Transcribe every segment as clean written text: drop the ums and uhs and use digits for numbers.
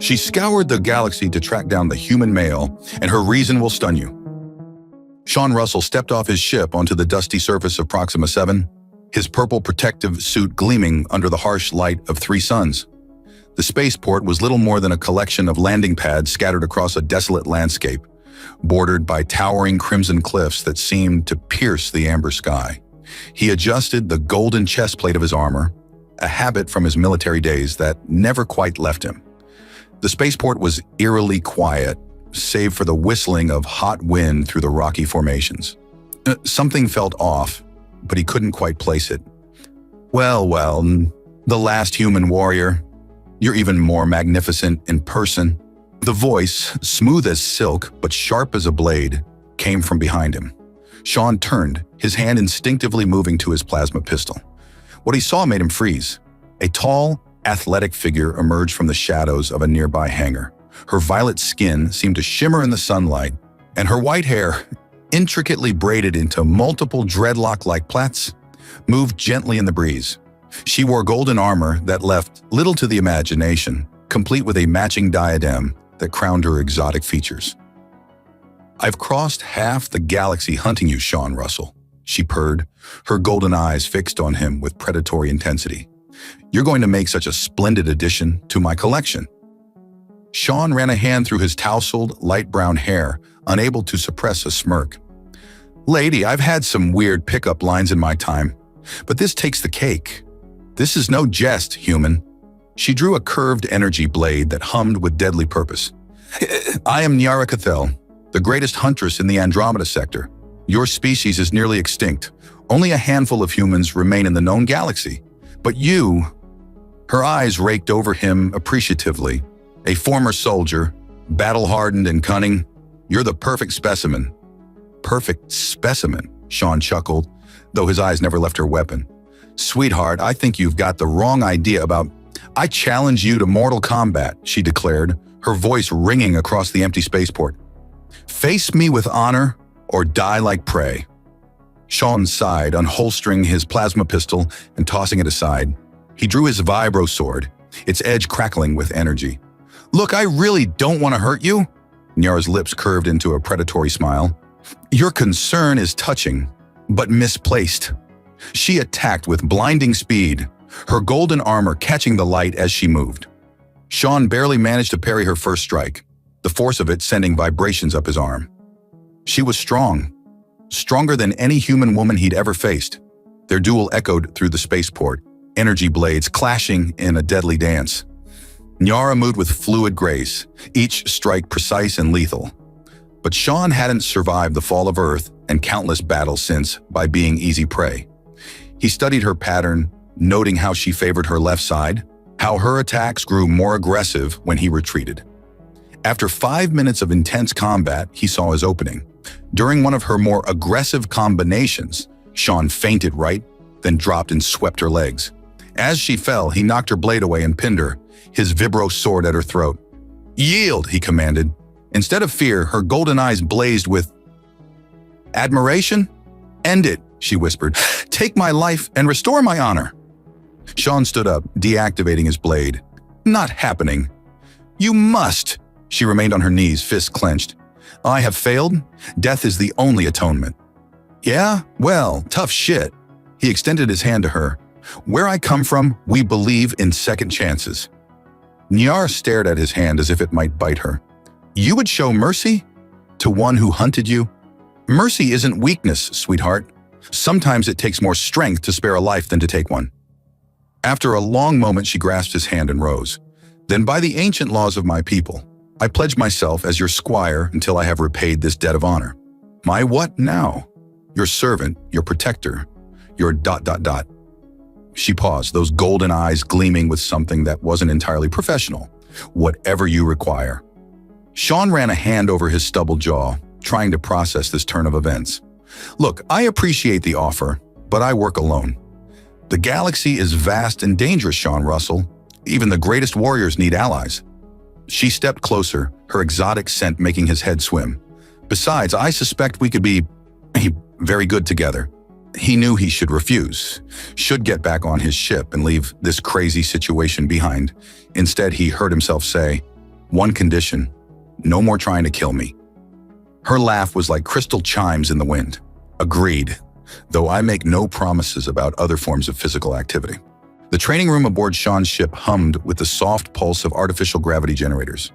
She scoured the galaxy to track down the human male, and her reason will stun you. Sean Russell stepped off his ship onto the dusty surface of Proxima 7, his purple protective suit gleaming under the harsh light of 3 suns. The spaceport was little more than a collection of landing pads scattered across a desolate landscape, bordered by towering crimson cliffs that seemed to pierce the amber sky. He adjusted the golden chest plate of his armor, a habit from his military days that never quite left him. The spaceport was eerily quiet, save for the whistling of hot wind through the rocky formations. Something felt off, but he couldn't quite place it. Well, the last human warrior. You're even more magnificent in person. The voice, smooth as silk but sharp as a blade, came from behind him. Sean turned, his hand instinctively moving to his plasma pistol. What he saw made him freeze. A tall, athletic figure emerged from the shadows of a nearby hangar. Her violet skin seemed to shimmer in the sunlight, and her white hair, intricately braided into multiple dreadlock-like plaits, moved gently in the breeze. She wore golden armor that left little to the imagination, complete with a matching diadem that crowned her exotic features. "I've crossed half the galaxy hunting you, Sean Russell," she purred, her golden eyes fixed on him with predatory intensity. "You're going to make such a splendid addition to my collection." Sean ran a hand through his tousled, light brown hair, unable to suppress a smirk. "Lady, I've had some weird pickup lines in my time, but this takes the cake. This is no jest, human." She drew a curved energy blade that hummed with deadly purpose. "I am Nyara Cathel, the greatest huntress in the Andromeda sector. Your species is nearly extinct. Only a handful of humans remain in the known galaxy. But you..." Her eyes raked over him appreciatively. "A former soldier, battle-hardened and cunning. You're the perfect specimen." "Perfect specimen," Sean chuckled, though his eyes never left her weapon. "Sweetheart, I think you've got the wrong idea about..." "I challenge you to mortal combat," she declared, her voice ringing across the empty spaceport. "Face me with honor or die like prey." Sean sighed, unholstering his plasma pistol and tossing it aside. He drew his vibro sword, its edge crackling with energy. "Look, I really don't want to hurt you." Nyara's lips curved into a predatory smile. "Your concern is touching, but misplaced." She attacked with blinding speed, her golden armor catching the light as she moved. Sean barely managed to parry her first strike, the force of it sending vibrations up his arm. She was strong, stronger than any human woman he'd ever faced. Their duel echoed through the spaceport, energy blades clashing in a deadly dance. Nyara moved with fluid grace, each strike precise and lethal. But Sean hadn't survived the fall of Earth and countless battles since by being easy prey. He studied her pattern, noting how she favored her left side, how her attacks grew more aggressive when he retreated. After 5 minutes of intense combat, he saw his opening. During one of her more aggressive combinations, Sean feinted right, then dropped and swept her legs. As she fell, he knocked her blade away and pinned her, his vibro sword at her throat. "Yield," he commanded. Instead of fear, her golden eyes blazed with admiration. "End it," she whispered. "Take my life and restore my honor." Sean stood up, deactivating his blade. "Not happening." "You must." She remained on her knees, fists clenched. "I have failed. Death is the only atonement." "Yeah? Well, tough shit." He extended his hand to her. "Where I come from, we believe in second chances." Nyara stared at his hand as if it might bite her. "You would show mercy? To one who hunted you? Mercy isn't weakness, sweetheart. Sometimes it takes more strength to spare a life than to take one." After a long moment, she grasped his hand and rose. "Then by the ancient laws of my people, I pledge myself as your squire until I have repaid this debt of honor." "My what now?" "Your servant, your protector, your ... She paused, those golden eyes gleaming with something that wasn't entirely professional. "Whatever you require." Sean ran a hand over his stubbled jaw, trying to process this turn of events. "Look, I appreciate the offer, but I work alone. The galaxy is vast and dangerous, Sean Russell. Even the greatest warriors need allies." She stepped closer, her exotic scent making his head swim. "Besides, I suspect we could be very good together." He knew he should refuse, should get back on his ship and leave this crazy situation behind. Instead, he heard himself say, One condition: no more trying to kill me. Her laugh was like crystal chimes in the wind. Agreed, though I make no promises about other forms of physical activity. The training room aboard Sean's ship hummed with the soft pulse of artificial gravity generators.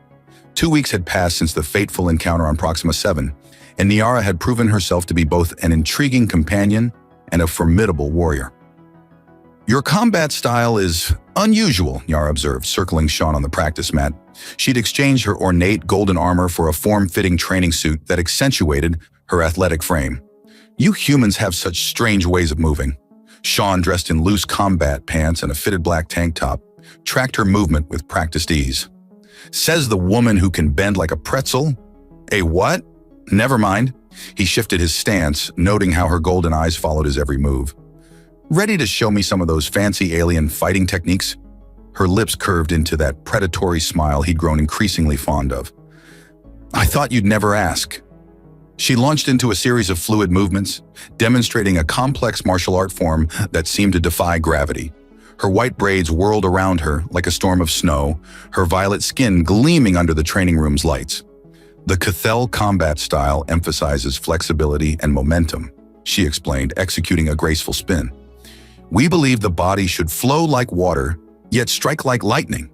2 weeks had passed since the fateful encounter on Proxima 7, and Niara had proven herself to be both an intriguing companion and a formidable warrior. Your combat style is unusual, Niara observed, circling Sean on the practice mat. She'd exchanged her ornate golden armor for a form-fitting training suit that accentuated her athletic frame. You humans have such strange ways of moving. Sean, dressed in loose combat pants and a fitted black tank top, tracked her movement with practiced ease. Says the woman who can bend like a pretzel. A what? Never mind. He shifted his stance, noting how her golden eyes followed his every move. Ready to show me some of those fancy alien fighting techniques? Her lips curved into that predatory smile he'd grown increasingly fond of. I thought you'd never ask. She launched into a series of fluid movements, demonstrating a complex martial art form that seemed to defy gravity. Her white braids whirled around her like a storm of snow, her violet skin gleaming under the training room's lights. The Cathel combat style emphasizes flexibility and momentum, she explained, executing a graceful spin. We believe the body should flow like water, yet strike like lightning.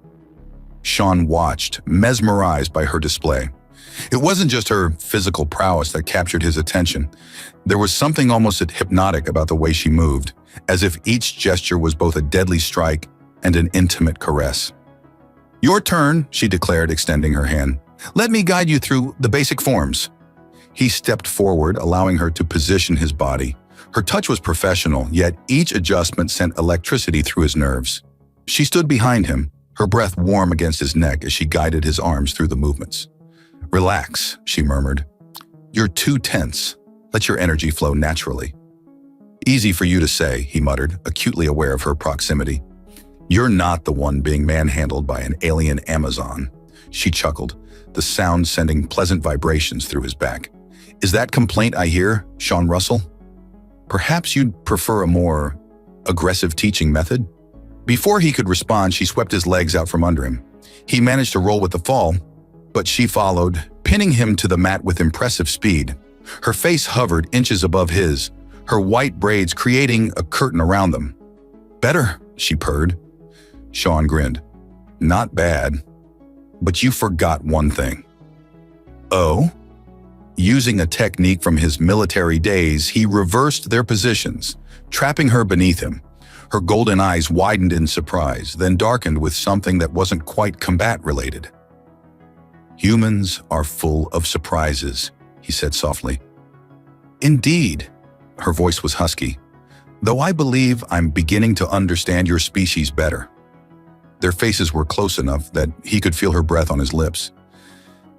Sean watched, mesmerized by her display. It wasn't just her physical prowess that captured his attention. There was something almost hypnotic about the way she moved, as if each gesture was both a deadly strike and an intimate caress. Your turn, she declared, extending her hand. Let me guide you through the basic forms. He stepped forward, allowing her to position his body. Her touch was professional, yet each adjustment sent electricity through his nerves. She stood behind him, her breath warm against his neck as she guided his arms through the movements. Relax, she murmured. You're too tense. Let your energy flow naturally. Easy for you to say, he muttered, acutely aware of her proximity. You're not the one being manhandled by an alien Amazon. She chuckled, the sound sending pleasant vibrations through his back. Is that complaint I hear, Sean Russell? Perhaps you'd prefer a more aggressive teaching method? Before he could respond, she swept his legs out from under him. He managed to roll with the fall, but she followed, pinning him to the mat with impressive speed. Her face hovered inches above his, her white braids creating a curtain around them. Better, she purred. Sean grinned. Not bad, but you forgot one thing. Oh? Using a technique from his military days, he reversed their positions, trapping her beneath him. Her golden eyes widened in surprise, then darkened with something that wasn't quite combat-related. Humans are full of surprises, he said softly. Indeed, her voice was husky, though I believe I'm beginning to understand your species better. Their faces were close enough that he could feel her breath on his lips.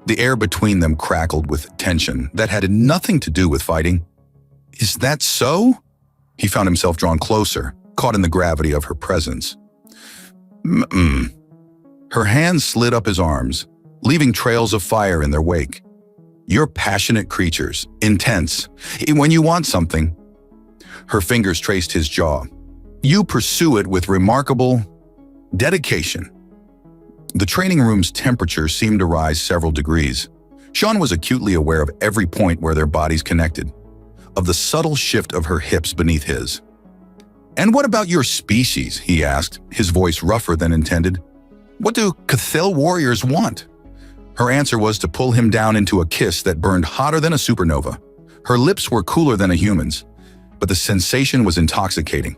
The air between them crackled with tension that had nothing to do with fighting. Is that so? He found himself drawn closer, caught in the gravity of her presence. Her hands slid up his arms, leaving trails of fire in their wake. You're passionate creatures, intense, when you want something. Her fingers traced his jaw. You pursue it with remarkable dedication. The training room's temperature seemed to rise several degrees. Sean was acutely aware of every point where their bodies connected, of the subtle shift of her hips beneath his. And what about your species, he asked, his voice rougher than intended. What do Cathel warriors want? Her answer was to pull him down into a kiss that burned hotter than a supernova. Her lips were cooler than a human's, but the sensation was intoxicating.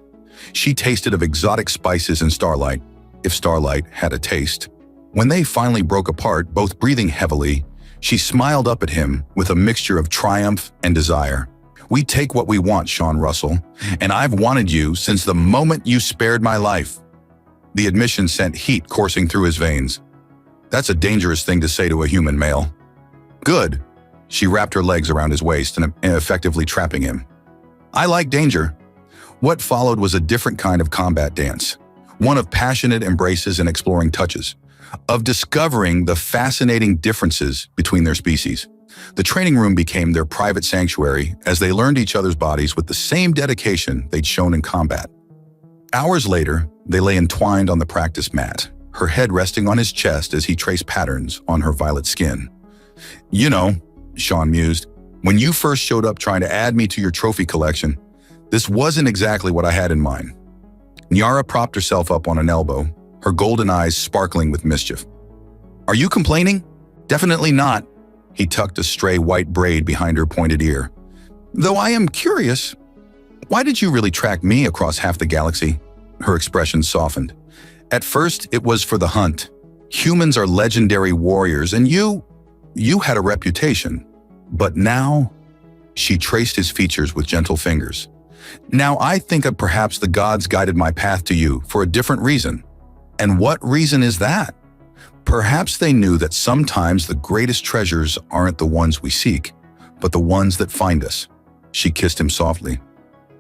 She tasted of exotic spices and starlight, if starlight had a taste. When they finally broke apart, both breathing heavily, she smiled up at him with a mixture of triumph and desire. We take what we want, Sean Russell, and I've wanted you since the moment you spared my life. The admission sent heat coursing through his veins. That's a dangerous thing to say to a human male. Good. She wrapped her legs around his waist and effectively trapping him. I like danger. What followed was a different kind of combat dance, one of passionate embraces and exploring touches, of discovering the fascinating differences between their species. The training room became their private sanctuary as they learned each other's bodies with the same dedication they'd shown in combat. Hours later, they lay entwined on the practice mat, her head resting on his chest as he traced patterns on her violet skin. "You know," Sean mused, "when you first showed up trying to add me to your trophy collection, this wasn't exactly what I had in mind." Nyara propped herself up on an elbow, her golden eyes sparkling with mischief. "Are you complaining?" "Definitely not." He tucked a stray white braid behind her pointed ear. "Though I am curious, why did you really track me across half the galaxy?" Her expression softened. "At first, it was for the hunt. Humans are legendary warriors, and you had a reputation. But now," she traced his features with gentle fingers. "Now I think that perhaps the gods guided my path to you for a different reason. And what reason is that? Perhaps they knew that sometimes the greatest treasures aren't the ones we seek, but the ones that find us." She kissed him softly.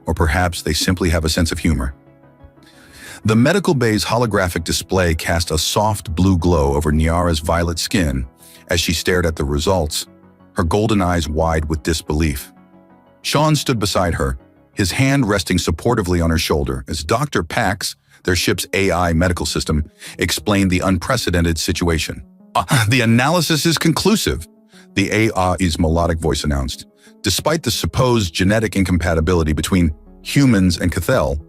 "Or perhaps they simply have a sense of humor." The medical bay's holographic display cast a soft blue glow over Nyara's violet skin as she stared at the results, her golden eyes wide with disbelief. Sean stood beside her, his hand resting supportively on her shoulder as Dr. Pax, their ship's AI medical system, explained the unprecedented situation. "The analysis is conclusive," the AI's melodic voice announced. "Despite the supposed genetic incompatibility between humans and Cathel,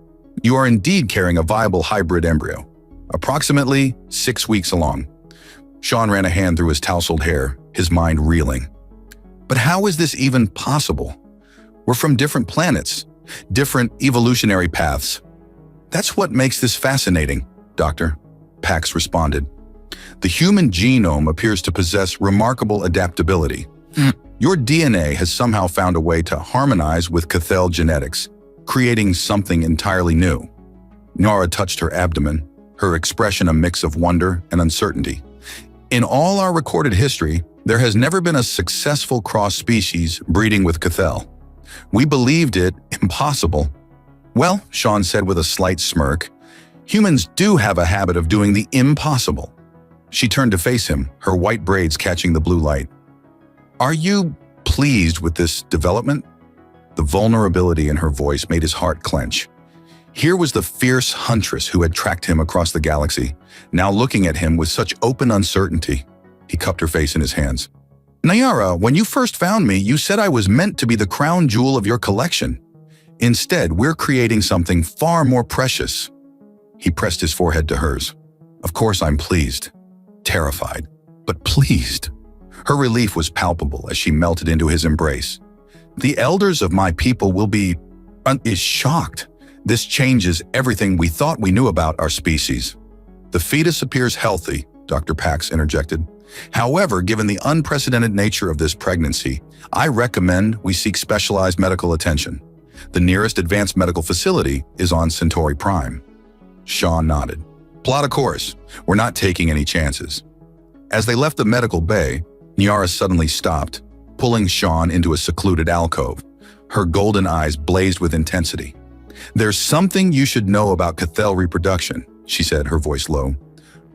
you are indeed carrying a viable hybrid embryo, approximately 6 weeks along." Sean ran a hand through his tousled hair, his mind reeling. "But how is this even possible? We're from different planets, different evolutionary paths." "That's what makes this fascinating, Doctor," Pax responded. "The human genome appears to possess remarkable adaptability. Your DNA has somehow found a way to harmonize with Cathel genetics, creating something entirely new." Nora touched her abdomen, her expression a mix of wonder and uncertainty. "In all our recorded history, there has never been a successful cross-species breeding with Cathel. We believed it impossible." "Well," Sean said with a slight smirk, "humans do have a habit of doing the impossible." She turned to face him, her white braids catching the blue light. "Are you pleased with this development?" The vulnerability in her voice made his heart clench. Here was the fierce huntress who had tracked him across the galaxy, now looking at him with such open uncertainty. He cupped her face in his hands. "Nyara, when you first found me, you said I was meant to be the crown jewel of your collection. Instead, we're creating something far more precious." He pressed his forehead to hers. "Of course I'm pleased. Terrified, but pleased." Her relief was palpable as she melted into his embrace. "The elders of my people will be shocked. This changes everything we thought we knew about our species." "The fetus appears healthy," Dr. Pax interjected. "However, given the unprecedented nature of this pregnancy, I recommend we seek specialized medical attention. The nearest advanced medical facility is on Centauri Prime." Sean nodded. "Plot a course. We're not taking any chances." As they left the medical bay, Nyara suddenly stopped, pulling Sean into a secluded alcove. Her golden eyes blazed with intensity. "There's something you should know about Cathel reproduction," she said, her voice low.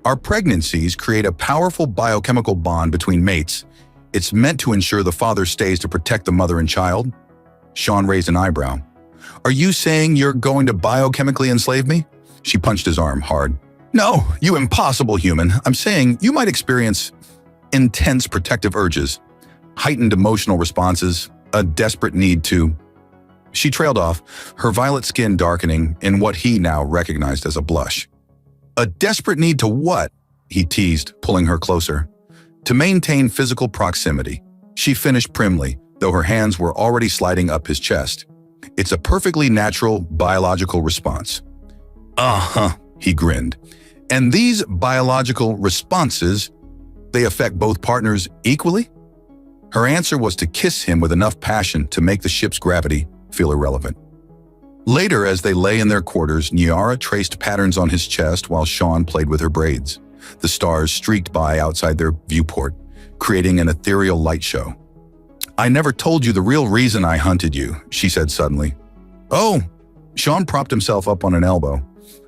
"Our pregnancies create a powerful biochemical bond between mates. It's meant to ensure the father stays to protect the mother and child." Sean raised an eyebrow. "Are you saying you're going to biochemically enslave me?" She punched his arm hard. "No, you impossible human. I'm saying you might experience intense protective urges, heightened emotional responses, a desperate need to—" She trailed off, her violet skin darkening in what he now recognized as a blush. "A desperate need to what?" he teased, pulling her closer. "To maintain physical proximity," she finished primly, though her hands were already sliding up his chest. "It's a perfectly natural biological response." "Uh-huh," he grinned. "And these biological responses, they affect both partners equally?" Her answer was to kiss him with enough passion to make the ship's gravity feel irrelevant. Later, as they lay in their quarters, Nyara traced patterns on his chest while Sean played with her braids. The stars streaked by outside their viewport, creating an ethereal light show. "I never told you the real reason I hunted you," she said suddenly. "Oh," Sean propped himself up on an elbow.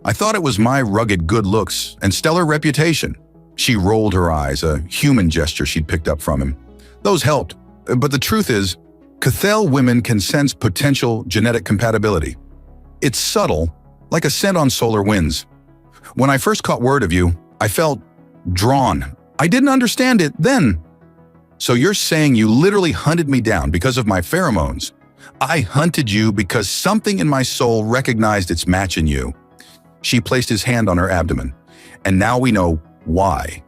"I thought it was my rugged good looks and stellar reputation." She rolled her eyes, a human gesture she'd picked up from him. "Those helped, but the truth is, Cathel women can sense potential genetic compatibility. It's subtle, like a scent on solar winds. When I first caught word of you, I felt drawn. I didn't understand it then. So you're saying you literally hunted me down because of my pheromones? I hunted you because something in my soul recognized its match in you. She placed his hand on her abdomen, and now we know why.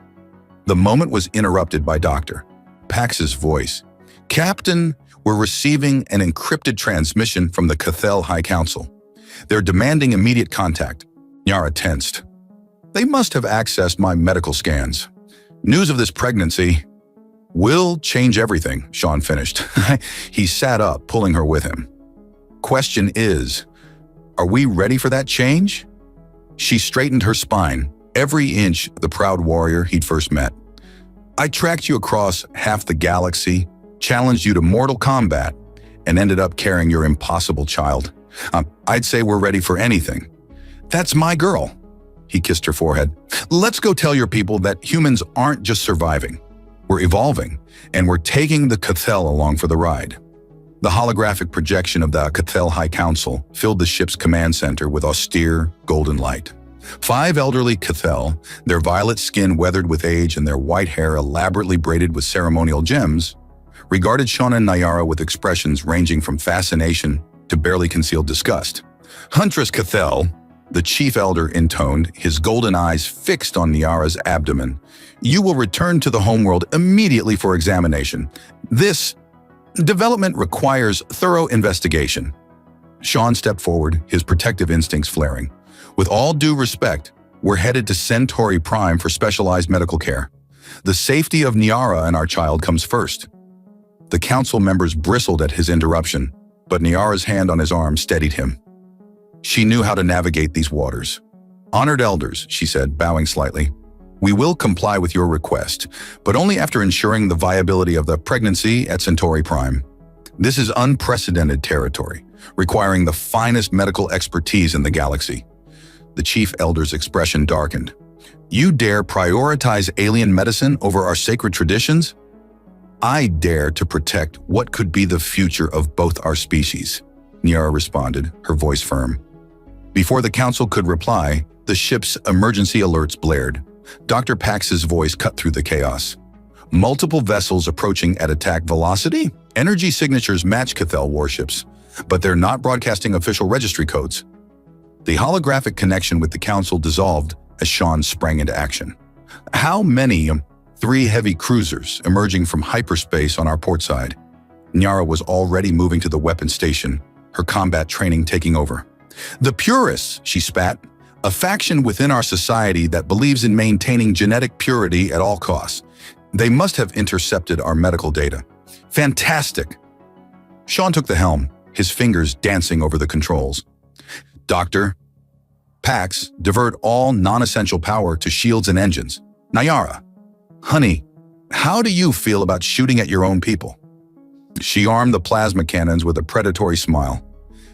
The moment was interrupted by Dr. Pax's voice. Captain, we're receiving an encrypted transmission from the Cathel High Council. They're demanding immediate contact. Nyara tensed. They must have accessed my medical scans. News of this pregnancy will change everything, Sean finished. He sat up, pulling her with him. Question is, are we ready for that change? She straightened her spine, every inch the proud warrior he'd first met. I tracked you across half the galaxy, challenged you to mortal combat, and ended up carrying your impossible child. I'd say we're ready for anything. That's my girl. He kissed her forehead. Let's go tell your people that humans aren't just surviving. We're evolving, and we're taking the Cathel along for the ride. The holographic projection of the Cathel High Council filled the ship's command center with austere, golden light. 5 elderly Cathel, their violet skin weathered with age and their white hair elaborately braided with ceremonial gems, regarded Sean and Nyara with expressions ranging from fascination to barely concealed disgust. Huntress Cathel, the chief elder intoned, his golden eyes fixed on Nyara's abdomen. You will return to the homeworld immediately for examination. This development requires thorough investigation. Sean stepped forward, his protective instincts flaring. With all due respect, we're headed to Centauri Prime for specialized medical care. The safety of Nyara and our child comes first. The council members bristled at his interruption, but Nyara's hand on his arm steadied him. She knew how to navigate these waters. Honored elders, she said, bowing slightly. We will comply with your request, but only after ensuring the viability of the pregnancy at Centauri Prime. This is unprecedented territory, requiring the finest medical expertise in the galaxy. The chief elder's expression darkened. You dare prioritize alien medicine over our sacred traditions? I dare to protect what could be the future of both our species, Nyara responded, her voice firm. Before the council could reply, the ship's emergency alerts blared. Dr. Pax's voice cut through the chaos. Multiple vessels approaching at attack velocity? Energy signatures match Cathel warships, but they're not broadcasting official registry codes. The holographic connection with the council dissolved as Sean sprang into action. How many? 3 heavy cruisers emerging from hyperspace on our port side. Nyara was already moving to the weapons station, her combat training taking over. The Purists, she spat, a faction within our society that believes in maintaining genetic purity at all costs. They must have intercepted our medical data. Fantastic. Sean took the helm, his fingers dancing over the controls. Dr. Pax, divert all non-essential power to shields and engines. Nyara, honey, how do you feel about shooting at your own people? She armed the plasma cannons with a predatory smile.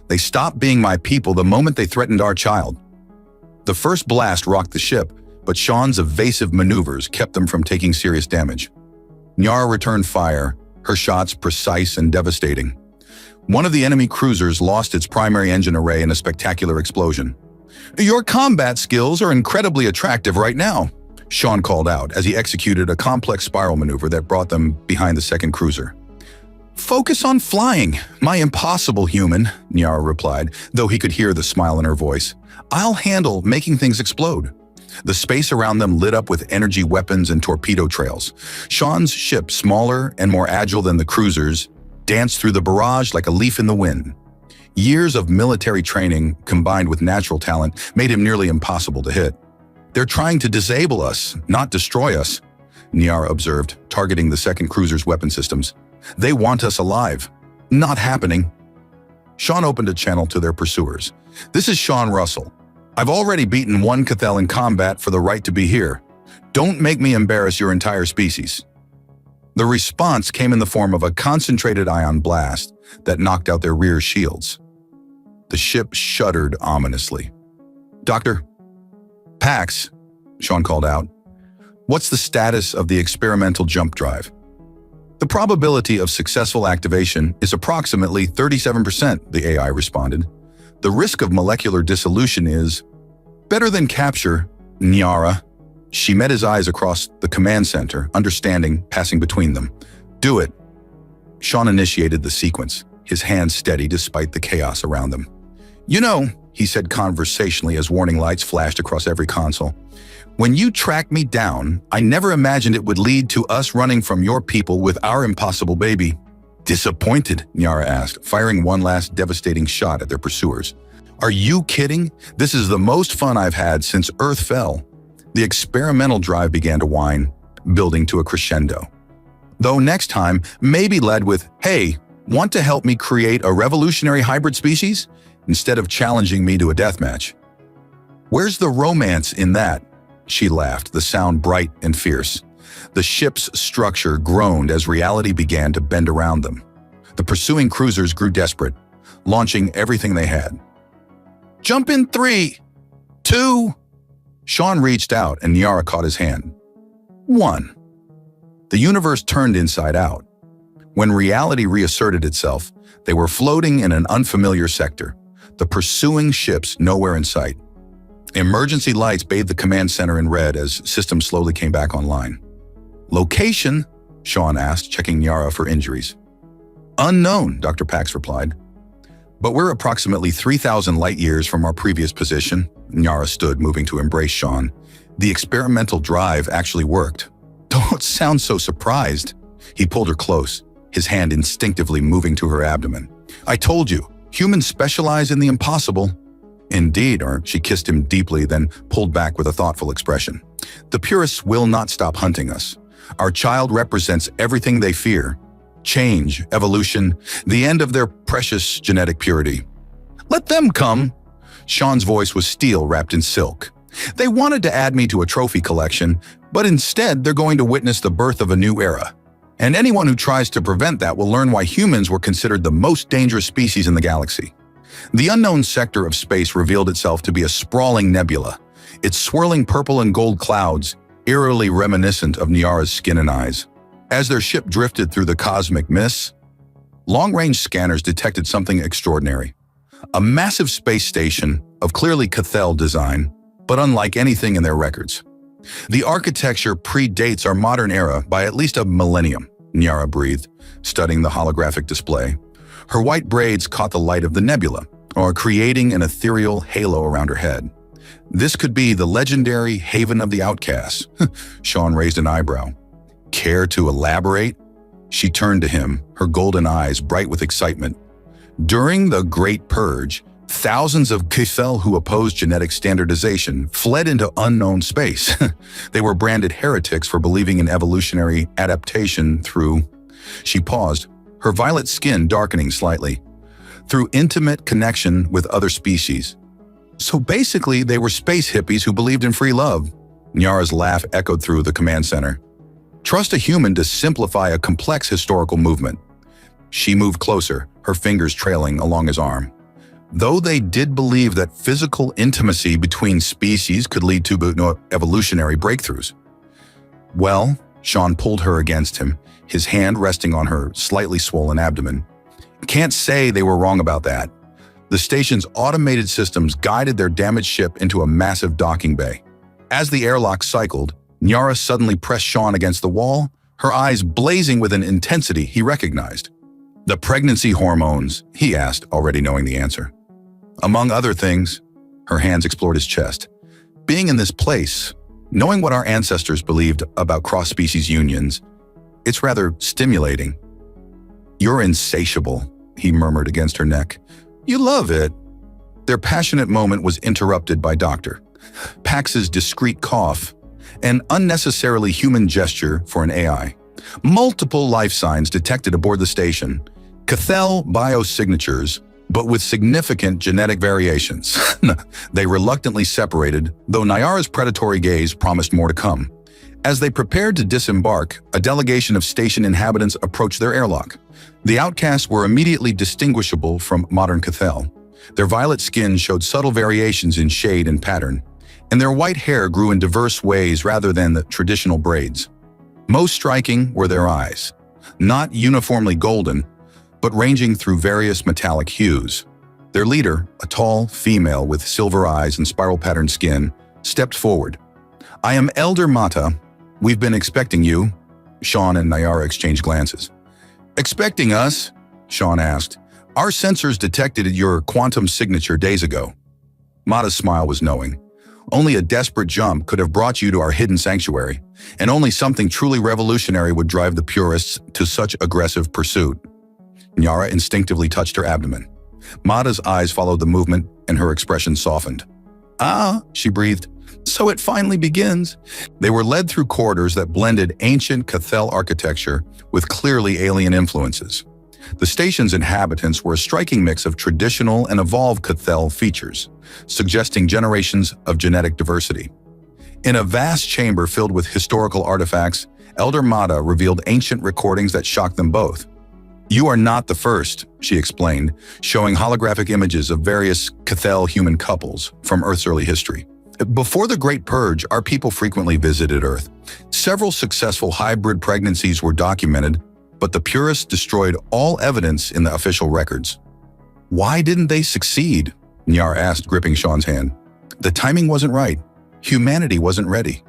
They stopped being my people the moment they threatened our child. The first blast rocked the ship, but Sean's evasive maneuvers kept them from taking serious damage. Nyara returned fire, her shots precise and devastating. One of the enemy cruisers lost its primary engine array in a spectacular explosion. Your combat skills are incredibly attractive right now, Sean called out as he executed a complex spiral maneuver that brought them behind the second cruiser. Focus on flying, my impossible human, Nyara replied, though he could hear the smile in her voice. I'll handle making things explode. The space around them lit up with energy weapons and torpedo trails. Sean's ship, smaller and more agile than the cruisers, danced through the barrage like a leaf in the wind. Years of military training, combined with natural talent, made him nearly impossible to hit. They're trying to disable us, not destroy us, Nyara observed, targeting the second cruiser's weapon systems. They want us alive. Not happening. Sean opened a channel to their pursuers. This is Sean Russell. I've already beaten 1 Cathel in combat for the right to be here. Don't make me embarrass your entire species. The response came in the form of a concentrated ion blast that knocked out their rear shields. The ship shuddered ominously. Dr. Pax, Sean called out. What's the status of the experimental jump drive? The probability of successful activation is approximately 37%, the AI responded. The risk of molecular dissolution is better than capture, Nyara. She met his eyes across the command center, understanding passing between them. "Do it." Sean initiated the sequence, his hands steady despite the chaos around them. "You know," he said conversationally as warning lights flashed across every console, "when you tracked me down, I never imagined it would lead to us running from your people with our impossible baby." "Disappointed?" Nyara asked, firing one last devastating shot at their pursuers. "Are you kidding? This is the most fun I've had since Earth fell." The experimental drive began to whine, building to a crescendo. Though next time, maybe led with, "Hey, want to help me create a revolutionary hybrid species?" instead of challenging me to a deathmatch. "Where's the romance in that?" She laughed, the sound bright and fierce. The ship's structure groaned as reality began to bend around them. The pursuing cruisers grew desperate, launching everything they had. "Jump in 3, 2... Sean reached out and Nyara caught his hand. 1. The universe turned inside out. When reality reasserted itself, they were floating in an unfamiliar sector, the pursuing ships nowhere in sight. Emergency lights bathed the command center in red as systems slowly came back online. "Location?" Sean asked, checking Nyara for injuries. "Unknown," Dr. Pax replied. "But we're approximately 3,000 light years from our previous position." Nyara stood, moving to embrace Sean. "The experimental drive actually worked." "Don't sound so surprised." He pulled her close, his hand instinctively moving to her abdomen. "I told you, humans specialize in the impossible." "Indeed," she kissed him deeply, then pulled back with a thoughtful expression. "The purists will not stop hunting us. Our child represents everything they fear. Change, evolution, the end of their precious genetic purity." "Let them come." Sean's voice was steel wrapped in silk. "They wanted to add me to a trophy collection, but instead they're going to witness the birth of a new era. And anyone who tries to prevent that will learn why humans were considered the most dangerous species in the galaxy." The unknown sector of space revealed itself to be a sprawling nebula, its swirling purple and gold clouds eerily reminiscent of Nyara's skin and eyes. As their ship drifted through the cosmic mists, long-range scanners detected something extraordinary. A massive space station of clearly Cathel design, but unlike anything in their records. "The architecture predates our modern era by at least a millennium," Nyara breathed, studying the holographic display. Her white braids caught the light of the nebula, or creating an ethereal halo around her head. "This could be the legendary Haven of the Outcasts." Sean raised an eyebrow. "Care to elaborate?" She turned to him, her golden eyes bright with excitement. "During the Great Purge, thousands of Cathel who opposed genetic standardization fled into unknown space. They were branded heretics for believing in evolutionary adaptation through..." She paused, her violet skin darkening slightly. "Through intimate connection with other species. So basically, they were space hippies who believed in free love." Nyara's laugh echoed through the command center. "Trust a human to simplify a complex historical movement." She moved closer, her fingers trailing along his arm. "Though they did believe that physical intimacy between species could lead to evolutionary breakthroughs." "Well," Sean pulled her against him, his hand resting on her slightly swollen abdomen. "Can't say they were wrong about that. The station's automated systems guided their damaged ship into a massive docking bay. As the airlock cycled, Nyara suddenly pressed Sean against the wall, her eyes blazing with an intensity he recognized. "The pregnancy hormones," he asked, already knowing the answer. "Among other things." Her hands explored his chest. "Being in this place, knowing what our ancestors believed about cross-species unions, it's rather stimulating." "You're insatiable," he murmured against her neck. "You love it." Their passionate moment was interrupted by Dr. Pax's discreet cough, an unnecessarily human gesture for an AI. Multiple life signs detected aboard the station, Cathel biosignatures, but with significant genetic variations. They reluctantly separated, though Nyara's predatory gaze promised more to come. As they prepared to disembark, a delegation of station inhabitants approached their airlock. The outcasts were immediately distinguishable from modern Cathel. Their violet skin showed subtle variations in shade and pattern, and their white hair grew in diverse ways rather than the traditional braids. Most striking were their eyes, not uniformly golden, but ranging through various metallic hues. Their leader, a tall female with silver eyes and spiral-patterned skin, stepped forward. I am Elder Mata. We've been expecting you. Sean and Nyara exchanged glances. Expecting us? Sean asked. Our sensors detected your quantum signature days ago. Mata's smile was knowing. Only a desperate jump could have brought you to our hidden sanctuary, and only something truly revolutionary would drive the purists to such aggressive pursuit. Nyara instinctively touched her abdomen. Mata's eyes followed the movement, and her expression softened. Ah, she breathed. So it finally begins. They were led through corridors that blended ancient Cathel architecture with clearly alien influences. The station's inhabitants were a striking mix of traditional and evolved Cathel features, suggesting generations of genetic diversity. In a vast chamber filled with historical artifacts, Elder Mata revealed ancient recordings that shocked them both. You are not the first, she explained, showing holographic images of various Cathel human couples from Earth's early history. Before the Great Purge, our people frequently visited Earth. Several successful hybrid pregnancies were documented, but the purists destroyed all evidence in the official records. Why didn't they succeed? Nyar asked, gripping Sean's hand. The timing wasn't right. Humanity wasn't ready.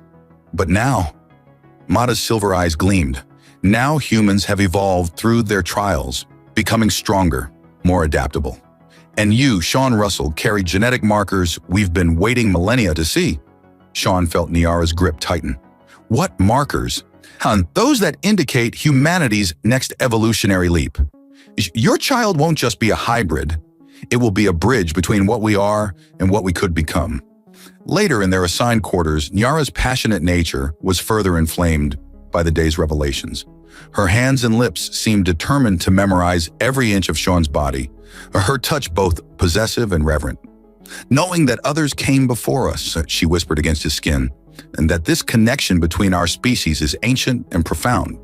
But now, Mata's silver eyes gleamed. Now humans have evolved through their trials, becoming stronger, more adaptable. And you, Sean Russell, carry genetic markers we've been waiting millennia to see. Sean felt Nyara's grip tighten. What markers? Those that indicate humanity's next evolutionary leap. Your child won't just be a hybrid. It will be a bridge between what we are and what we could become. Later in their assigned quarters, Nyara's passionate nature was further inflamed by the day's revelations. Her hands and lips seemed determined to memorize every inch of Sean's body, her touch both possessive and reverent. Knowing that others came before us, she whispered against his skin, and that this connection between our species is ancient and profound,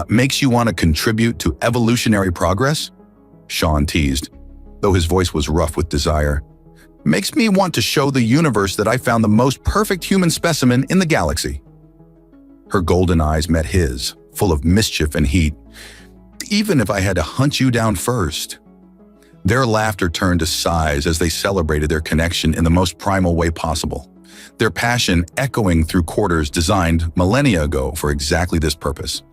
makes you want to contribute to evolutionary progress? Sean teased, though his voice was rough with desire. Makes me want to show the universe that I found the most perfect human specimen in the galaxy. Her golden eyes met his, full of mischief and heat. Even if I had to hunt you down first. Their laughter turned to sighs as they celebrated their connection in the most primal way possible, their passion echoing through quarters designed millennia ago for exactly this purpose.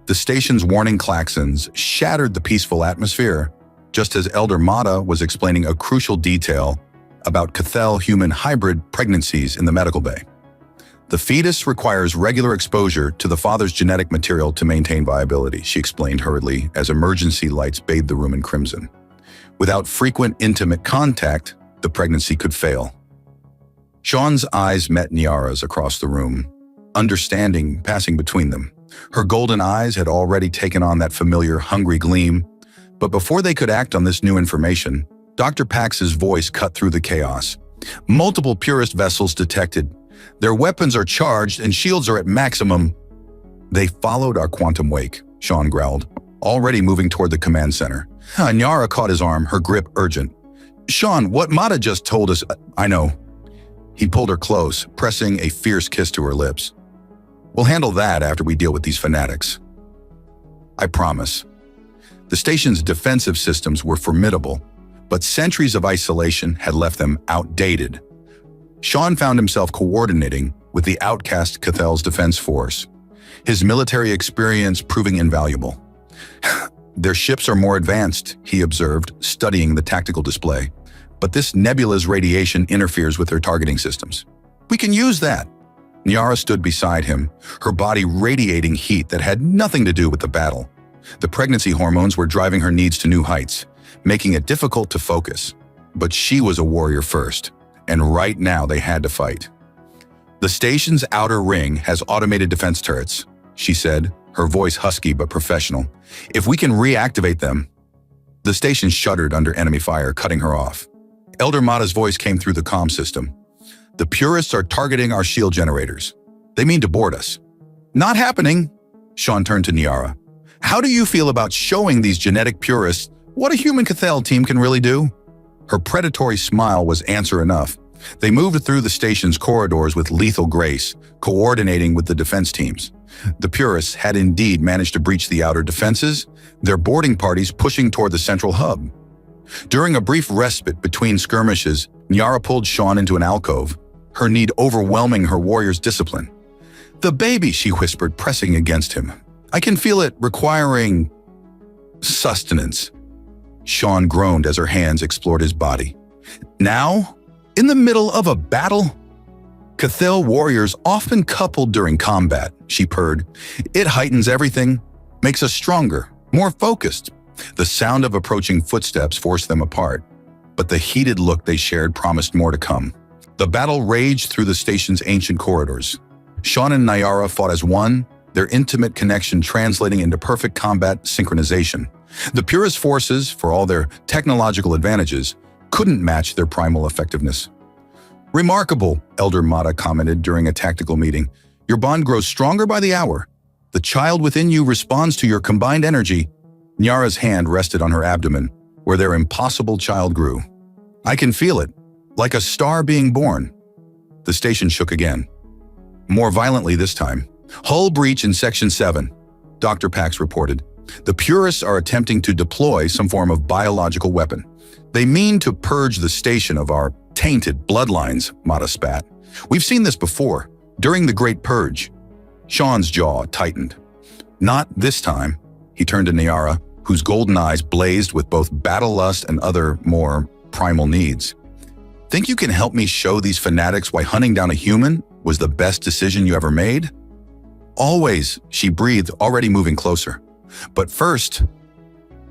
The station's warning klaxons shattered the peaceful atmosphere, just as Elder Mata was explaining a crucial detail about Cathel-human hybrid pregnancies in the medical bay. The fetus requires regular exposure to the father's genetic material to maintain viability, she explained hurriedly as emergency lights bathed the room in crimson. Without frequent intimate contact, the pregnancy could fail. Sean's eyes met Nyara's across the room, understanding passing between them. Her golden eyes had already taken on that familiar, hungry gleam, but before they could act on this new information, Dr. Pax's voice cut through the chaos. Multiple purist vessels detected. Their weapons are charged and shields are at maximum. They followed our quantum wake, Sean growled, already moving toward the command center. Nyara caught his arm, her grip urgent. Sean, what Mata just told us, I know. He pulled her close, pressing a fierce kiss to her lips. We'll handle that after we deal with these fanatics. I promise. The station's defensive systems were formidable, but centuries of isolation had left them outdated. Sean found himself coordinating with the outcast Cathel's defense force, his military experience proving invaluable. Their ships are more advanced, he observed, studying the tactical display, but this nebula's radiation interferes with their targeting systems. We can use that. Nyara stood beside him, her body radiating heat that had nothing to do with the battle. The pregnancy hormones were driving her needs to new heights, making it difficult to focus. But she was a warrior first, and right now they had to fight. The station's outer ring has automated defense turrets, she said, her voice husky but professional. If we can reactivate them. The station shuddered under enemy fire, cutting her off. Elder Mata's voice came through the comm system. The purists are targeting our shield generators. They mean to board us. Not happening. Sean turned to Nyara. How do you feel about showing these genetic purists what a human Cathel team can really do? Her predatory smile was answer enough. They moved through the station's corridors with lethal grace, coordinating with the defense teams. The purists had indeed managed to breach the outer defenses, their boarding parties pushing toward the central hub. During a brief respite between skirmishes, Nyara pulled Sean into an alcove, her need overwhelming her warrior's discipline. "The baby," she whispered, pressing against him. "I can feel it requiring sustenance." Sean groaned as her hands explored his body. "Now? In the middle of a battle?" "Cathel warriors often coupled during combat," she purred. "It heightens everything, makes us stronger, more focused." The sound of approaching footsteps forced them apart, but the heated look they shared promised more to come. The battle raged through the station's ancient corridors. Sean and Nyara fought as one, their intimate connection translating into perfect combat synchronization. The purest forces, for all their technological advantages, couldn't match their primal effectiveness. "Remarkable," Elder Mata commented during a tactical meeting. "Your bond grows stronger by the hour. The child within you responds to your combined energy." Nyara's hand rested on her abdomen, where their impossible child grew. "I can feel it, like a star being born." The station shook again. More violently this time. "Hull breach in Section 7, Dr. Pax reported. "The purists are attempting to deploy some form of biological weapon. They mean to purge the station of our tainted bloodlines," Mata spat. "We've seen this before, during the Great Purge." Sean's jaw tightened. "Not this time." He turned to Nyara, whose golden eyes blazed with both battle lust and other, more primal needs. "Think you can help me show these fanatics why hunting down a human was the best decision you ever made?" "Always," she breathed, already moving closer. "But first..."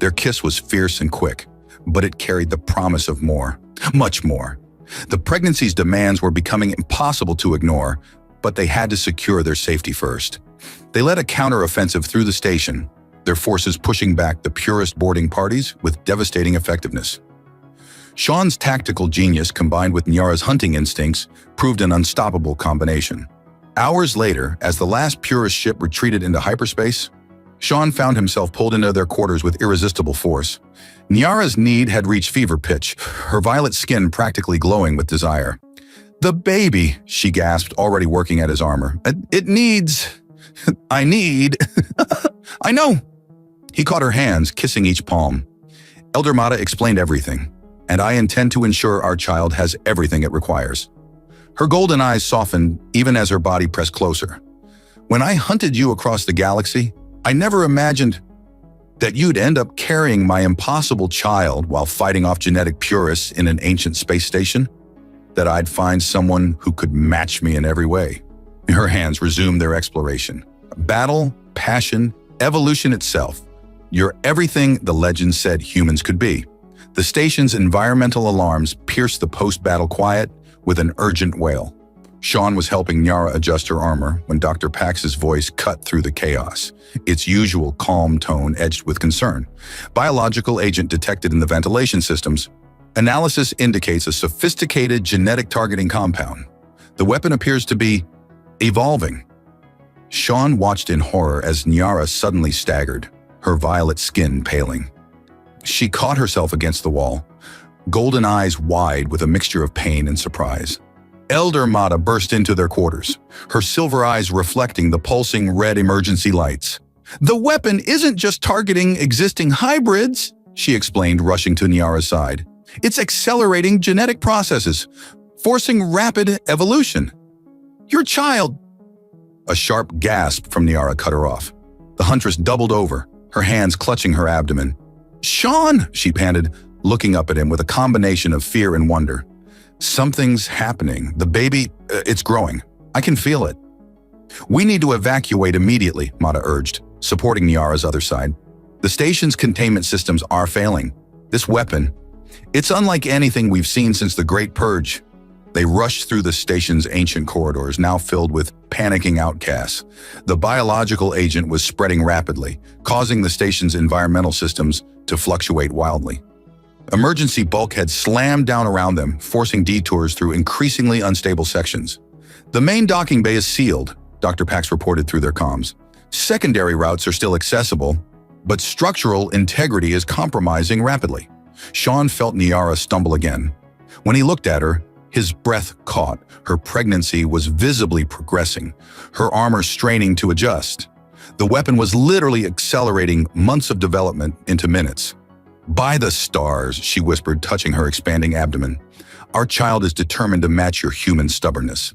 Their kiss was fierce and quick, but it carried the promise of more, much more. The pregnancy's demands were becoming impossible to ignore, but they had to secure their safety first. They led a counter-offensive through the station, their forces pushing back the purist boarding parties with devastating effectiveness. Sean's tactical genius combined with Nyara's hunting instincts proved an unstoppable combination. Hours later, as the last purist ship retreated into hyperspace, Sean found himself pulled into their quarters with irresistible force. Nyara's need had reached fever pitch, her violet skin practically glowing with desire. "The baby," she gasped, already working at his armor. It needs... I need... I know." He caught her hands, kissing each palm. "Elder Mata explained everything, and I intend to ensure our child has everything it requires." Her golden eyes softened even as her body pressed closer. "When I hunted you across the galaxy, I never imagined that you'd end up carrying my impossible child while fighting off genetic purists in an ancient space station. That I'd find someone who could match me in every way." Her hands resumed their exploration. "Battle, passion, evolution itself. You're everything the legends said humans could be." The station's environmental alarms pierced the post-battle quiet with an urgent wail. Sean was helping Nyara adjust her armor when Dr. Pax's voice cut through the chaos, its usual calm tone edged with concern. "Biological agent detected in the ventilation systems. Analysis indicates a sophisticated genetic targeting compound. The weapon appears to be evolving." Sean watched in horror as Nyara suddenly staggered, her violet skin paling. She caught herself against the wall, golden eyes wide with a mixture of pain and surprise. Elder Mata burst into their quarters, her silver eyes reflecting the pulsing red emergency lights. "The weapon isn't just targeting existing hybrids," she explained, rushing to Nyara's side. "It's accelerating genetic processes, forcing rapid evolution. Your child..." A sharp gasp from Nyara cut her off. The huntress doubled over, her hands clutching her abdomen. "Sean," she panted, looking up at him with a combination of fear and wonder. "Something's happening. The baby, it's growing. I can feel it." "We need to evacuate immediately," Mata urged, supporting Nyara's other side. "The station's containment systems are failing. This weapon, it's unlike anything we've seen since the Great Purge." They rushed through the station's ancient corridors, now filled with panicking outcasts. The biological agent was spreading rapidly, causing the station's environmental systems to fluctuate wildly. Emergency bulkheads slammed down around them, forcing detours through increasingly unstable sections. "The main docking bay is sealed," Dr. Pax reported through their comms. "Secondary routes are still accessible, but structural integrity is compromising rapidly." Sean felt Nyara stumble again. When he looked at her, his breath caught. Her pregnancy was visibly progressing, her armor straining to adjust. The weapon was literally accelerating months of development into minutes. "By the stars," she whispered, touching her expanding abdomen. Our child is determined to match your human stubbornness.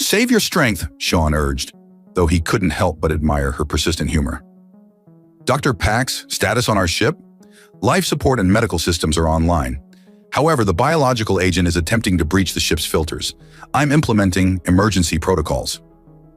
Save your strength, Sean urged, though he couldn't help but admire her persistent humor. Dr. Pax, status on our ship? Life support and medical systems are online. However, the biological agent is attempting to breach the ship's filters. I'm implementing emergency protocols.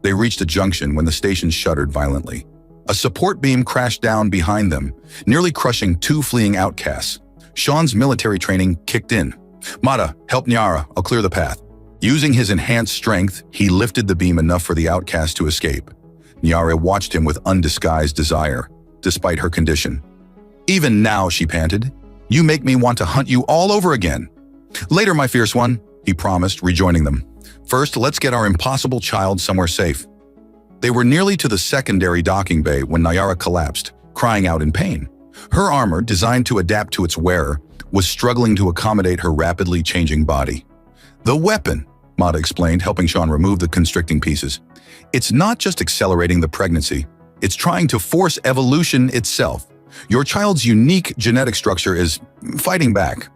They reached a junction when the station shuddered violently. A support beam crashed down behind them, nearly crushing two fleeing outcasts. Sean's military training kicked in. Mata, help Nyara, I'll clear the path. Using his enhanced strength, he lifted the beam enough for the outcast to escape. Nyara watched him with undisguised desire, despite her condition. Even now, she panted, you make me want to hunt you all over again. Later, my fierce one, he promised, rejoining them. First, let's get our impossible child somewhere safe. They were nearly to the secondary docking bay when Nyara collapsed, crying out in pain. Her armor, designed to adapt to its wearer, was struggling to accommodate her rapidly changing body. The weapon, Mata explained, helping Sean remove the constricting pieces. It's not just accelerating the pregnancy, it's trying to force evolution itself. Your child's unique genetic structure is fighting back.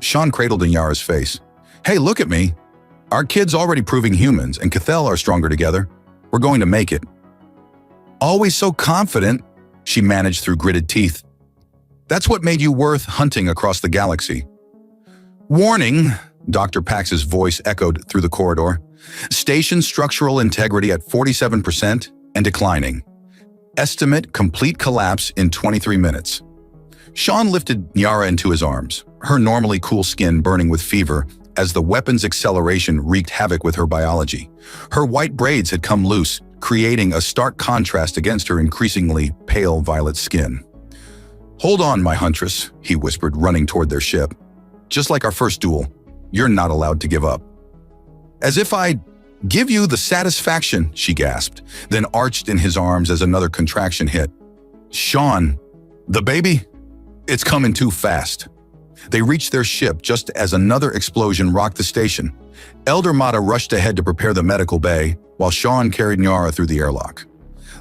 Sean cradled Nyara's face. Hey, look at me. Our kid's already proving humans, and Cathel are stronger together. We're going to make it. Always so confident, she managed through gritted teeth. That's what made you worth hunting across the galaxy. Warning, Dr. Pax's voice echoed through the corridor. Station structural integrity at 47% and declining. Estimate complete collapse in 23 minutes. Sean lifted Nyara into his arms, her normally cool skin burning with fever as the weapon's acceleration wreaked havoc with her biology. Her white braids had come loose, creating a stark contrast against her increasingly pale violet skin. Hold on, my huntress, he whispered, running toward their ship. Just like our first duel, you're not allowed to give up. As if I'd give you the satisfaction, she gasped, then arched in his arms as another contraction hit. Sean, the baby? It's coming too fast. They reached their ship just as another explosion rocked the station. Elder Mata rushed ahead to prepare the medical bay, while Sean carried Nyara through the airlock.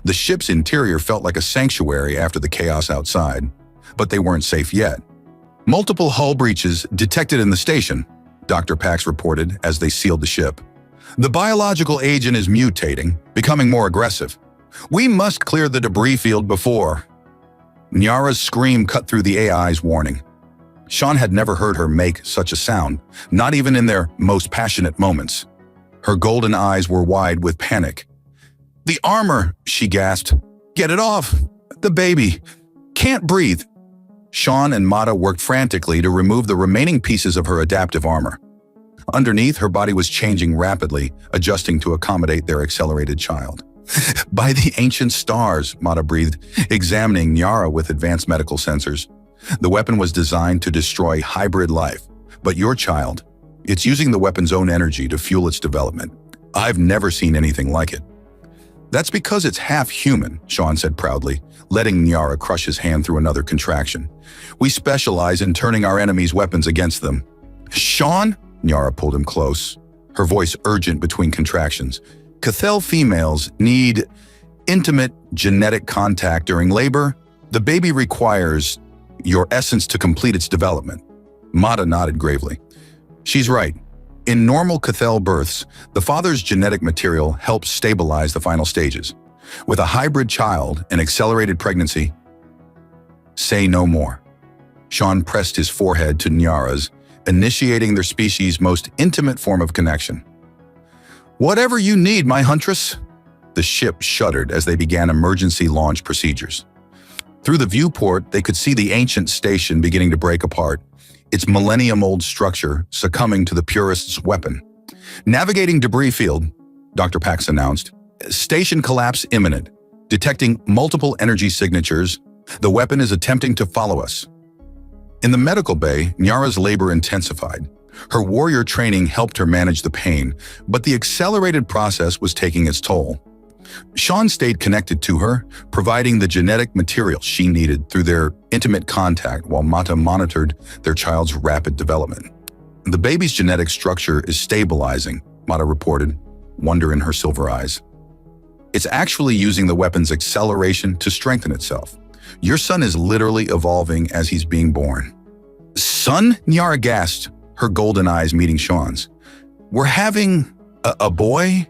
The ship's interior felt like a sanctuary after the chaos outside, but they weren't safe yet. Multiple hull breaches detected in the station, Dr. Pax reported as they sealed the ship. The biological agent is mutating, becoming more aggressive. We must clear the debris field before. Nyara's scream cut through the AI's warning. Sean had never heard her make such a sound, not even in their most passionate moments. Her golden eyes were wide with panic. The armor, she gasped. Get it off. The baby. Can't breathe. Sean and Mata worked frantically to remove the remaining pieces of her adaptive armor. Underneath, her body was changing rapidly, adjusting to accommodate their accelerated child. By the ancient stars, Mata breathed, examining Nyara with advanced medical sensors. The weapon was designed to destroy hybrid life, but your child, it's using the weapon's own energy to fuel its development. I've never seen anything like it. That's because it's half human, Sean said proudly, letting Nyara crush his hand through another contraction. We specialize in turning our enemies' weapons against them. Sean? Nyara pulled him close, her voice urgent between contractions. Cathel females need intimate genetic contact during labor. The baby requires your essence to complete its development. Mata nodded gravely. She's right. In normal Cathel births, the father's genetic material helps stabilize the final stages. With a hybrid child and accelerated pregnancy, say no more. Sean pressed his forehead to Nyara's, initiating their species' most intimate form of connection. Whatever you need, my huntress. The ship shuddered as they began emergency launch procedures. Through the viewport, they could see the ancient station beginning to break apart, its millennium-old structure succumbing to the purist's weapon. Navigating debris field, Dr. Pax announced. Station collapse imminent. Detecting multiple energy signatures, the weapon is attempting to follow us. In the medical bay, Nyara's labor intensified. Her warrior training helped her manage the pain, but the accelerated process was taking its toll. Sean stayed connected to her, providing the genetic material she needed through their intimate contact while Mata monitored their child's rapid development. The baby's genetic structure is stabilizing, Mata reported, wonder in her silver eyes. It's actually using the weapon's acceleration to strengthen itself. Your son is literally evolving as he's being born. Son? Nyara gasped, her golden eyes meeting Sean's. "We're having a boy?"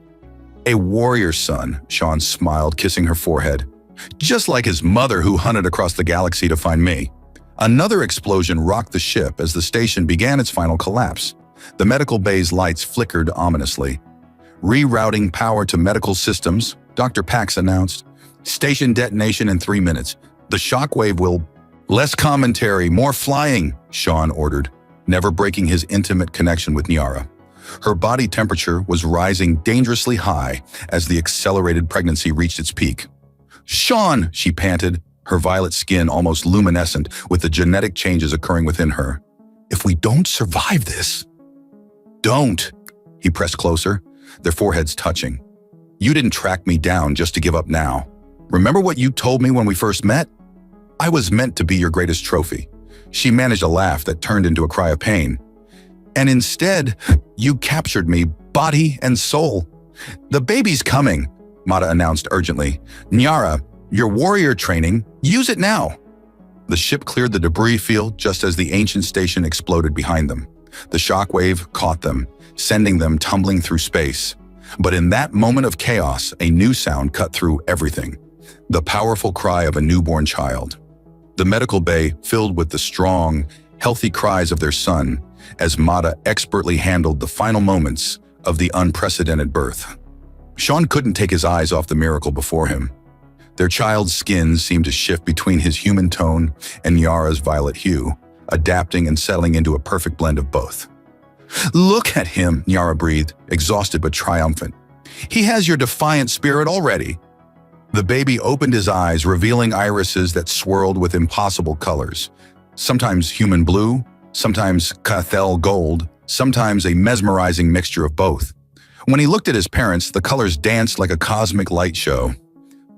"A warrior son," Sean smiled, kissing her forehead. "Just like his mother who hunted across the galaxy to find me." Another explosion rocked the ship as the station began its final collapse. The medical bay's lights flickered ominously. "Rerouting power to medical systems," Dr. Pax announced. "Station detonation in 3 minutes. The shockwave will—" "Less commentary, more flying," Sean ordered, never breaking his intimate connection with Nyara. Her body temperature was rising dangerously high as the accelerated pregnancy reached its peak. "Sean," she panted, her violet skin almost luminescent with the genetic changes occurring within her. "If we don't survive this—" "Don't!" He pressed closer, their foreheads touching. "You didn't track me down just to give up now. Remember what you told me when we first met? I was meant to be your greatest trophy." She managed a laugh that turned into a cry of pain. "And instead, you captured me, body and soul." "The baby's coming," Mata announced urgently. "Nyara, your warrior training, use it now." The ship cleared the debris field just as the ancient station exploded behind them. The shockwave caught them, sending them tumbling through space. But in that moment of chaos, a new sound cut through everything. The powerful cry of a newborn child. The medical bay filled with the strong, healthy cries of their son as Mata expertly handled the final moments of the unprecedented birth. Sean couldn't take his eyes off the miracle before him. Their child's skin seemed to shift between his human tone and Nyara's violet hue, adapting and settling into a perfect blend of both. "Look at him," Nyara breathed, exhausted but triumphant. "He has your defiant spirit already." The baby opened his eyes, revealing irises that swirled with impossible colors. Sometimes human blue, sometimes Cathel gold, sometimes a mesmerizing mixture of both. When he looked at his parents, the colors danced like a cosmic light show.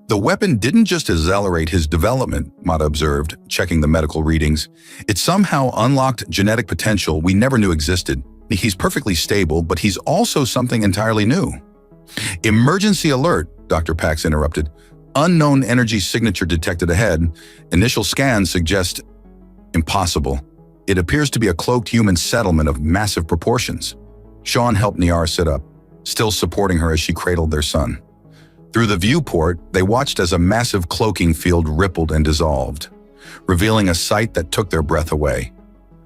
"The weapon didn't just accelerate his development," Mata observed, checking the medical readings. "It somehow unlocked genetic potential we never knew existed. He's perfectly stable, but he's also something entirely new." "Emergency alert," Dr. Pax interrupted. "Unknown energy signature detected ahead. Initial scans suggest—" "Impossible. It appears to be a cloaked human settlement of massive proportions." Sean helped Nyara sit up, still supporting her as she cradled their son. Through the viewport, they watched as a massive cloaking field rippled and dissolved, revealing a sight that took their breath away.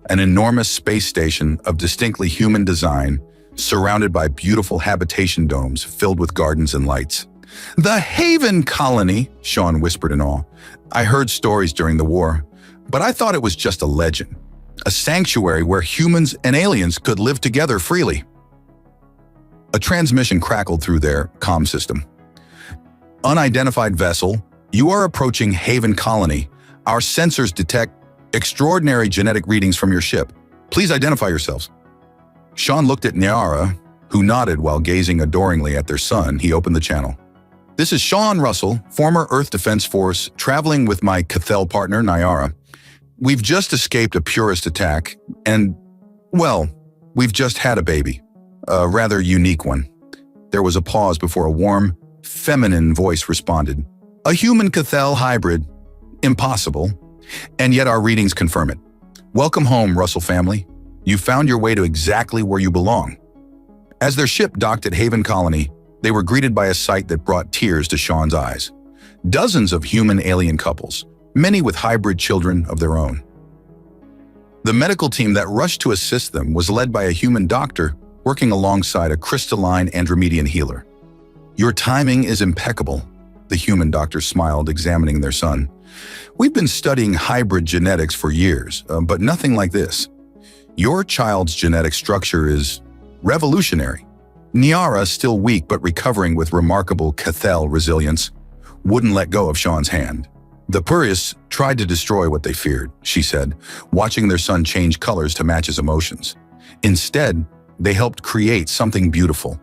An enormous space station of distinctly human design, surrounded by beautiful habitation domes filled with gardens and lights. "The Haven Colony," Sean whispered in awe. "I heard stories during the war, but I thought it was just a legend. A sanctuary where humans and aliens could live together freely." A transmission crackled through their comm system. "Unidentified vessel, you are approaching Haven Colony. Our sensors detect extraordinary genetic readings from your ship. Please identify yourselves." Sean looked at Nyara, who nodded while gazing adoringly at their son. He opened the channel. "This is Sean Russell, former Earth Defense Force, traveling with my Cathel partner, Nyara. We've just escaped a purist attack, and, well, we've just had a baby. A rather unique one." There was a pause before a warm, feminine voice responded. "A human Cathel hybrid. Impossible. And yet our readings confirm it. Welcome home, Russell family. You found your way to exactly where you belong." As their ship docked at Haven Colony, they were greeted by a sight that brought tears to Sean's eyes. Dozens of human-alien couples, many with hybrid children of their own. The medical team that rushed to assist them was led by a human doctor working alongside a crystalline Andromedian healer. "Your timing is impeccable," the human doctor smiled, examining their son. "We've been studying hybrid genetics for years, but nothing like this. Your child's genetic structure is revolutionary." Nyara, still weak but recovering with remarkable Cathel resilience, wouldn't let go of Sean's hand. "The purists tried to destroy what they feared," she said, watching their son change colors to match his emotions. "Instead, they helped create something beautiful.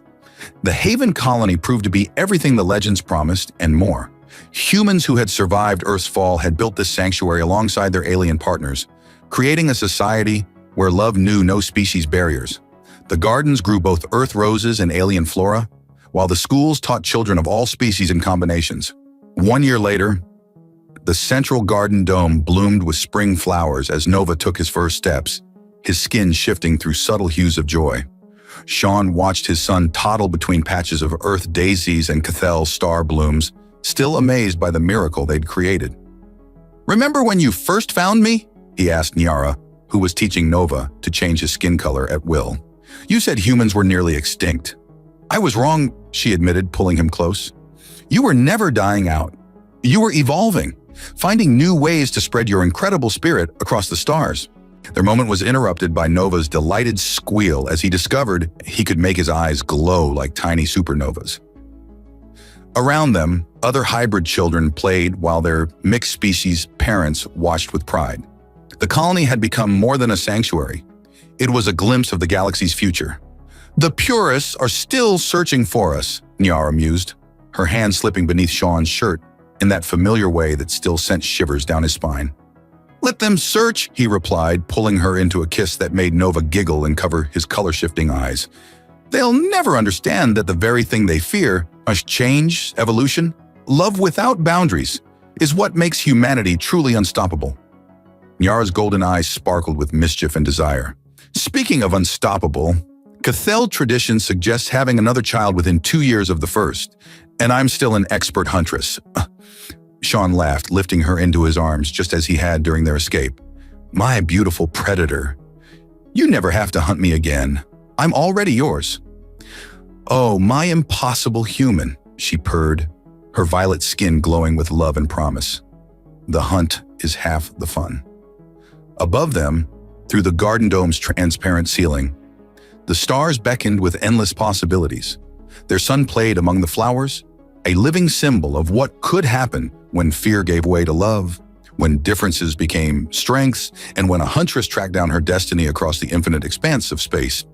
The Haven Colony proved to be everything the legends promised and more. Humans who had survived Earth's fall had built this sanctuary alongside their alien partners, creating a society where love knew no species barriers. The gardens grew both Earth roses and alien flora, while the schools taught children of all species and combinations. 1 year later, the central garden dome bloomed with spring flowers as Nova took his first steps. his skin shifting through subtle hues of joy. Sean watched his son toddle between patches of earth daisies and Cathel star blooms, still amazed by the miracle they'd created. "Remember when you first found me?" he asked Nyara, who was teaching Nova to change his skin color at will. "You said humans were nearly extinct." "I was wrong," she admitted, pulling him close. "You were never dying out. You were evolving, finding new ways to spread your incredible spirit across the stars." Their moment was interrupted by Nova's delighted squeal as he discovered he could make his eyes glow like tiny supernovas. Around them, other hybrid children played while their mixed-species parents watched with pride. The colony had become more than a sanctuary. It was a glimpse of the galaxy's future. "The purists are still searching for us," Nyara mused, her hand slipping beneath Sean's shirt in that familiar way that still sent shivers down his spine. "Let them search," he replied, pulling her into a kiss that made Nova giggle and cover his color-shifting eyes. "They'll never understand that the very thing they fear must change, evolution. Love without boundaries is what makes humanity truly unstoppable." Nyara's golden eyes sparkled with mischief and desire. "Speaking of unstoppable, Cathel tradition suggests having another child within 2 years of the first, and I'm still an expert huntress." Sean laughed, lifting her into his arms just as he had during their escape. "My beautiful predator. You never have to hunt me again. I'm already yours." "Oh, my impossible human," she purred, her violet skin glowing with love and promise. "The hunt is half the fun." Above them, through the garden dome's transparent ceiling, the stars beckoned with endless possibilities. Their sun played among the flowers, a living symbol of what could happen when fear gave way to love, when differences became strengths, and when a huntress tracked down her destiny across the infinite expanse of space.